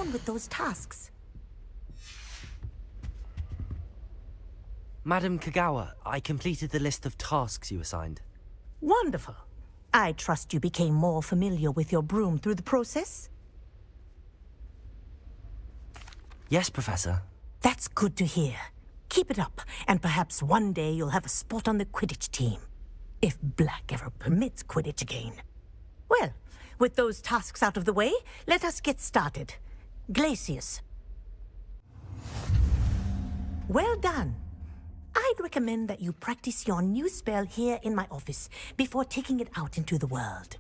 on with those tasks? Madam Kagawa, I completed the list of tasks you assigned. Wonderful. I trust you became more familiar with your broom through the process? Yes, Professor. That's good to hear. Keep it up, and perhaps one day you'll have a spot on the Quidditch team. If Black ever permits Quidditch again. Well, with those tasks out of the way, let us get started. Glacius. Well done. I'd recommend that you practice your new spell here in my office before taking it out into the world.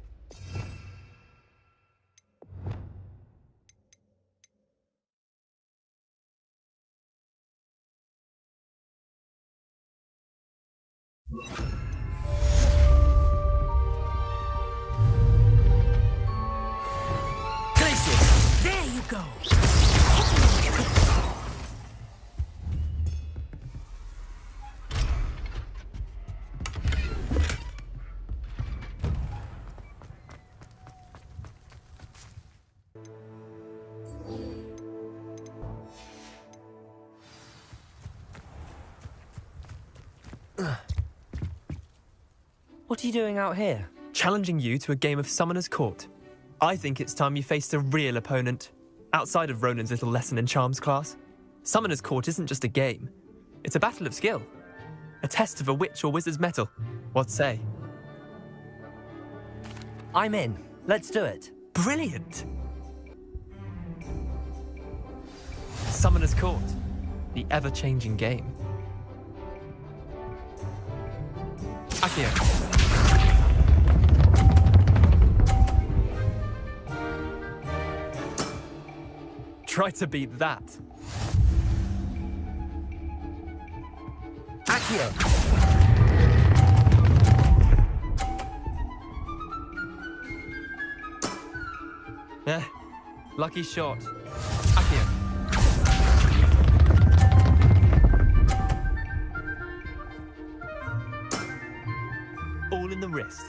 Glacius! There you go! What are you doing out here? Challenging you to a game of Summoner's Court. I think it's time you faced a real opponent, outside of Ronan's little lesson in charms class. Summoner's Court isn't just a game. It's a battle of skill. A test of a witch or wizard's mettle. What say? I'm in. Let's do it. Brilliant! Summoner's Court. The ever-changing game. Akio. Try to beat that. Accio! Lucky shot. Akio. All in the wrist.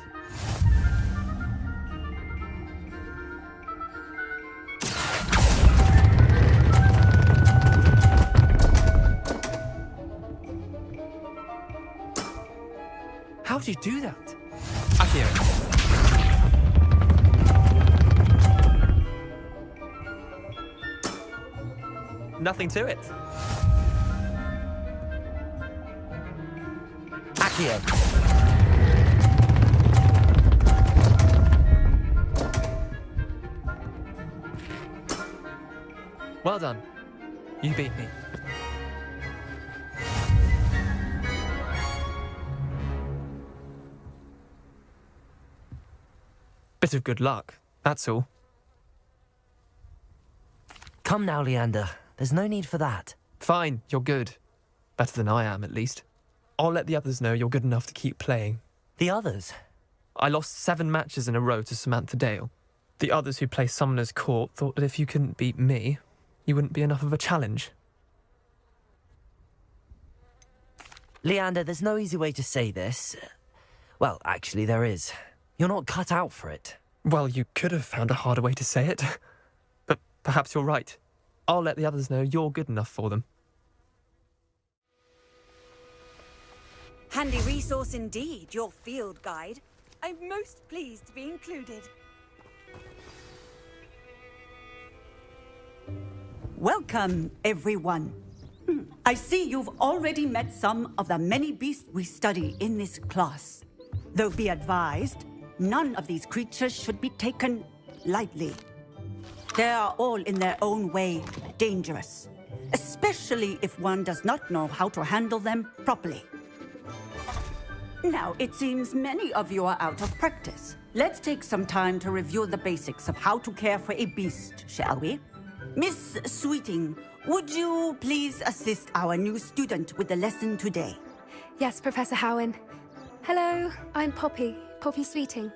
How do you do that? Akio. Nothing to it. Accio! Well done. You beat me. Bit of good luck, that's all. Come now, Leander. There's no need for that. Fine, you're good. Better than I am, at least. I'll let the others know you're good enough to keep playing. The others? I lost 7 matches in a row to Samantha Dale. The others who play Summoner's Court thought that if you couldn't beat me, you wouldn't be enough of a challenge. Leander, there's no easy way to say this. Well, actually, there is. You're not cut out for it. Well, you could have found a harder way to say it. But perhaps you're right. I'll let the others know you're good enough for them. Handy resource indeed, your field guide. I'm most pleased to be included. Welcome, everyone. I see you've already met some of the many beasts we study in this class. Though be advised, none of these creatures should be taken lightly. They are all in their own way dangerous, especially if one does not know how to handle them properly. Now, it seems many of you are out of practice. Let's take some time to review the basics of how to care for a beast, shall we? Miss Sweeting, would you please assist our new student with the lesson today? Yes, Professor Howen. Hello, I'm Poppy Sweeting.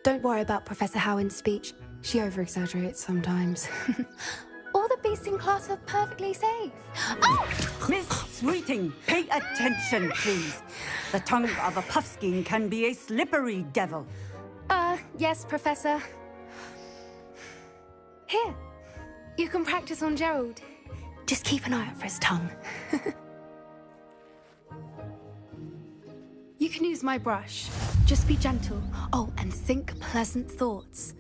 Don't worry about Professor Howen's speech. She over-exaggerates sometimes. All the beasts in class are perfectly safe. Oh! Miss Sweeting, pay attention, please. The tongue of a puffskein can be a slippery devil. Yes, Professor. Here. You can practice on Gerald. Just keep an eye out for his tongue. You can use my brush. Just be gentle. Oh, and think pleasant thoughts.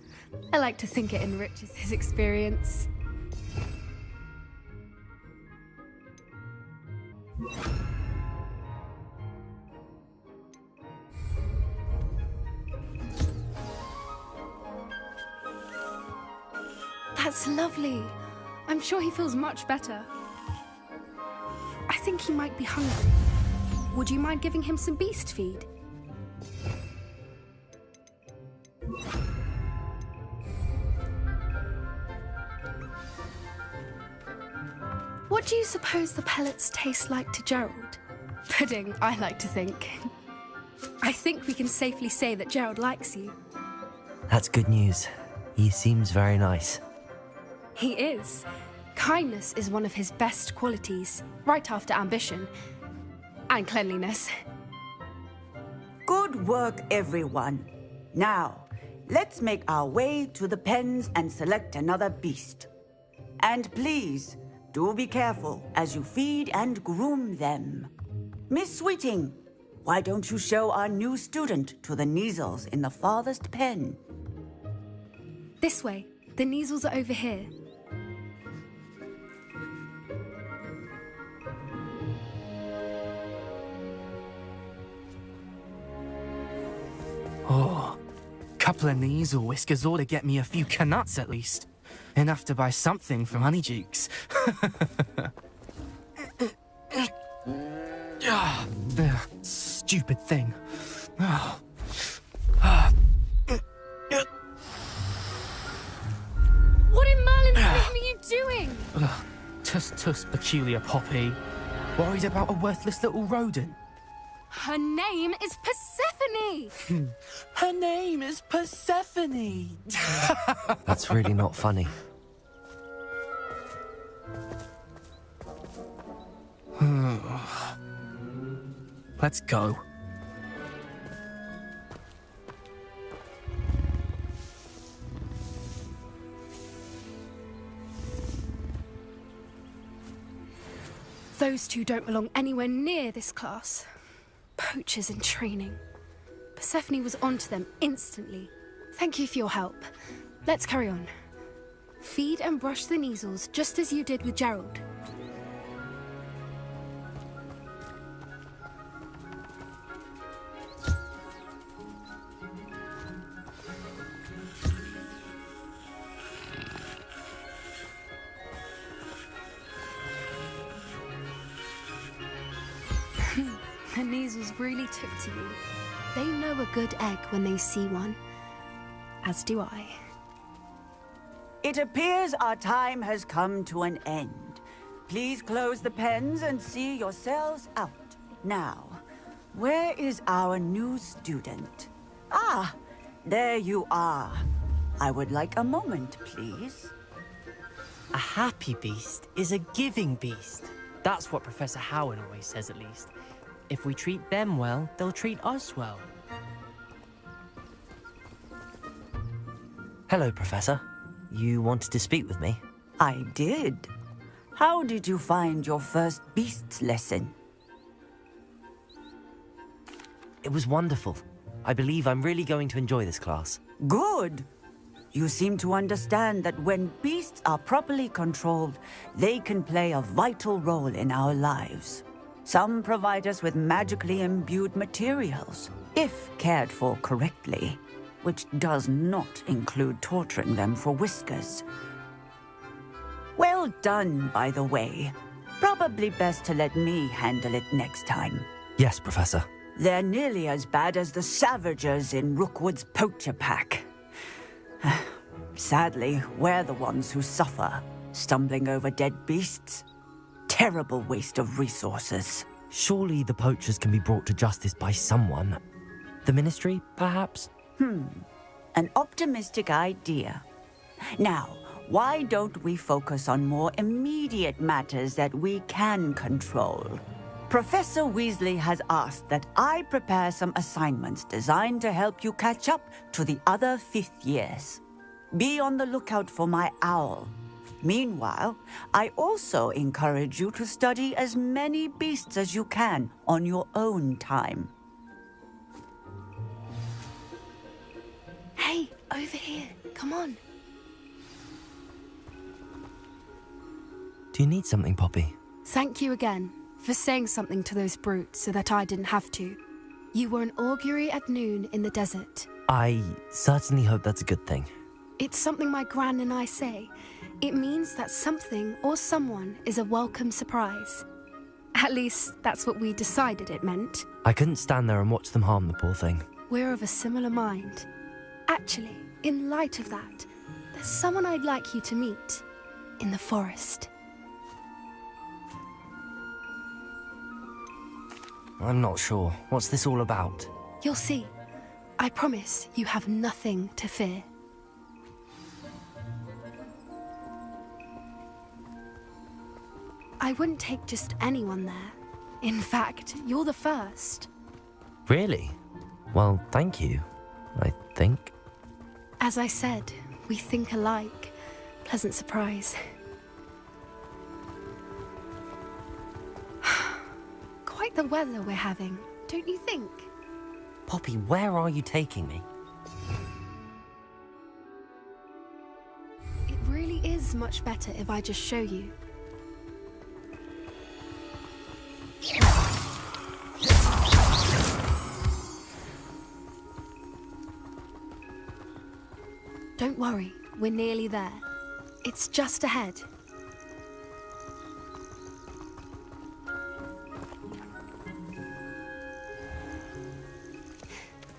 I like to think it enriches his experience. That's lovely. I'm sure he feels much better. I think he might be hungry. Would you mind giving him some beast feed? What do you suppose the pellets taste like to Gerald? Pudding, I like to think. I think we can safely say that Gerald likes you. That's good news. He seems very nice. He is. Kindness is one of his best qualities, right after ambition. And cleanliness. Good work, everyone. Now, let's make our way to the pens and select another beast. And please, do be careful as you feed and groom them. Miss Sweeting, why don't you show our new student to the Neasels in the farthest pen? This way. The Neasels are over here. Oh, couple of Neasel whiskers ought to get me a few canuts at least. Enough to buy something from Honeydukes. Stupid thing. What in Merlin's name are you doing? Tuss, peculiar Poppy. Worried about a worthless little rodent. Her name is Persephone! Her name is Persephone! That's really not funny. Let's go. Those two don't belong anywhere near this class. Poachers in training. Persephone was onto them instantly. Thank you for your help. Let's carry on. Feed and brush the Neasels just as you did with Gerald. The Neasels really took to you. They know a good egg when they see one. As do I. It appears our time has come to an end. Please close the pens and see yourselves out. Now, where is our new student? Ah, there you are. I would like a moment, please. A happy beast is a giving beast. That's what Professor Howin always says, at least. If we treat them well, they'll treat us well. Hello, Professor. You wanted to speak with me? I did. How did you find your first beasts lesson? It was wonderful. I believe I'm really going to enjoy this class. Good. You seem to understand that when beasts are properly controlled, they can play a vital role in our lives. Some provide us with magically imbued materials, if cared for correctly, which does not include torturing them for whiskers. Well done, by the way. Probably best to let me handle it next time. Yes, Professor. They're nearly as bad as the Savagers in Rookwood's poacher pack. Sadly, we're the ones who suffer, stumbling over dead beasts. Terrible waste of resources. Surely the poachers can be brought to justice by someone. The Ministry, perhaps? An optimistic idea. Now, why don't we focus on more immediate matters that we can control? Professor Weasley has asked that I prepare some assignments designed to help you catch up to the other fifth years. Be on the lookout for my owl. Meanwhile, I also encourage you to study as many beasts as you can on your own time. Hey, over here. Come on. Do you need something, Poppy? Thank you again for saying something to those brutes so that I didn't have to. You were an augury at noon in the desert. I certainly hope that's a good thing. It's something my gran and I say. It means that something or someone is a welcome surprise. At least, that's what we decided it meant. I couldn't stand there and watch them harm the poor thing. We're of a similar mind. Actually, in light of that, there's someone I'd like you to meet in the forest. I'm not sure. What's this all about? You'll see. I promise you have nothing to fear. I wouldn't take just anyone there. In fact, you're the first. Really? Well, thank you, I think. As I said, we think alike. Pleasant surprise. Quite the weather we're having, don't you think? Poppy, where are you taking me? It really is much better if I just show you. Don't worry, we're nearly there. It's just ahead.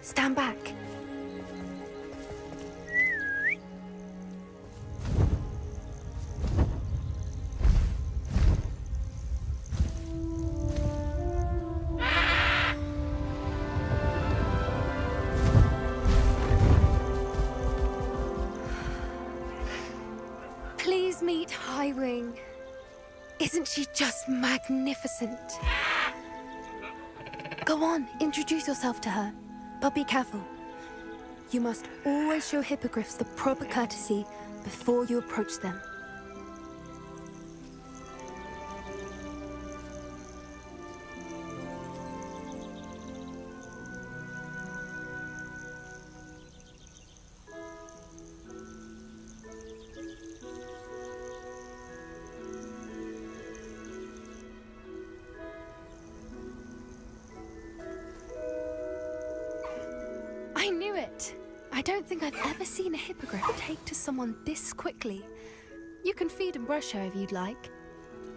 Stand back. Please meet Highwing. Isn't she just magnificent? Go on, introduce yourself to her. But be careful. You must always show hippogriffs the proper courtesy before you approach them. I knew it! I don't think I've ever seen a hippogriff take to someone this quickly. You can feed and brush her if you'd like.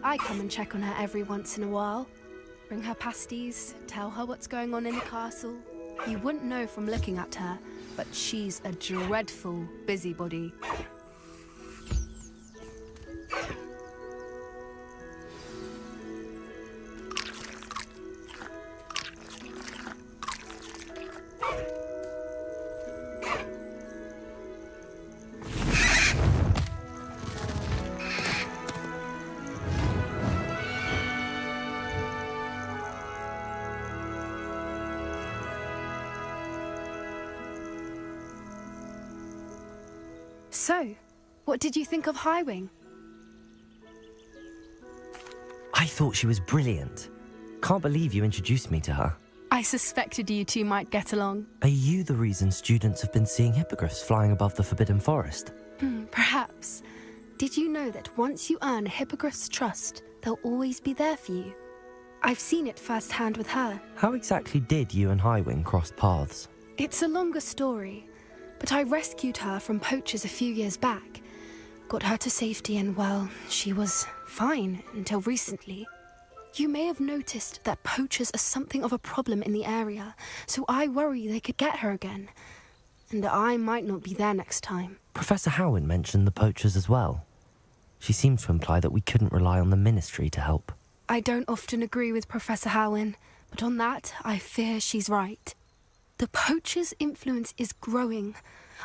I come and check on her every once in a while. Bring her pasties, tell her what's going on in the castle. You wouldn't know from looking at her, but she's a dreadful busybody. So, what did you think of Highwing? I thought she was brilliant. Can't believe you introduced me to her. I suspected you two might get along. Are you the reason students have been seeing hippogriffs flying above the Forbidden Forest? Perhaps. Did you know that once you earn a hippogriff's trust, they'll always be there for you? I've seen it firsthand with her. How exactly did you and Highwing cross paths? It's a longer story, but I rescued her from poachers a few years back. Got her to safety and, well, she was fine until recently. You may have noticed that poachers are something of a problem in the area, so I worry they could get her again. And I might not be there next time. Professor Howen mentioned the poachers as well. She seemed to imply that we couldn't rely on the Ministry to help. I don't often agree with Professor Howen, but on that, I fear she's right. The poachers' influence is growing.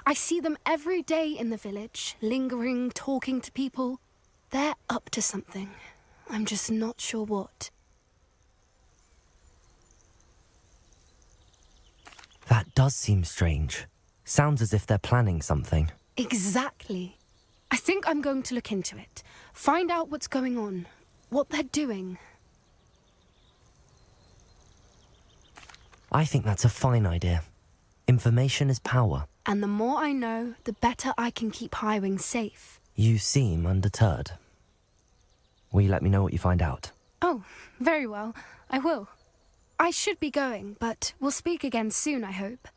I see them every day in the village, lingering, talking to people. They're up to something. I'm just not sure what. That does seem strange. Sounds as if they're planning something. Exactly. I think I'm going to look into it. Find out what's going on, what they're doing. I think that's a fine idea. Information is power. And the more I know, the better I can keep Highwing safe. You seem undeterred. Will you let me know what you find out? Oh, very well. I will. I should be going, but we'll speak again soon, I hope.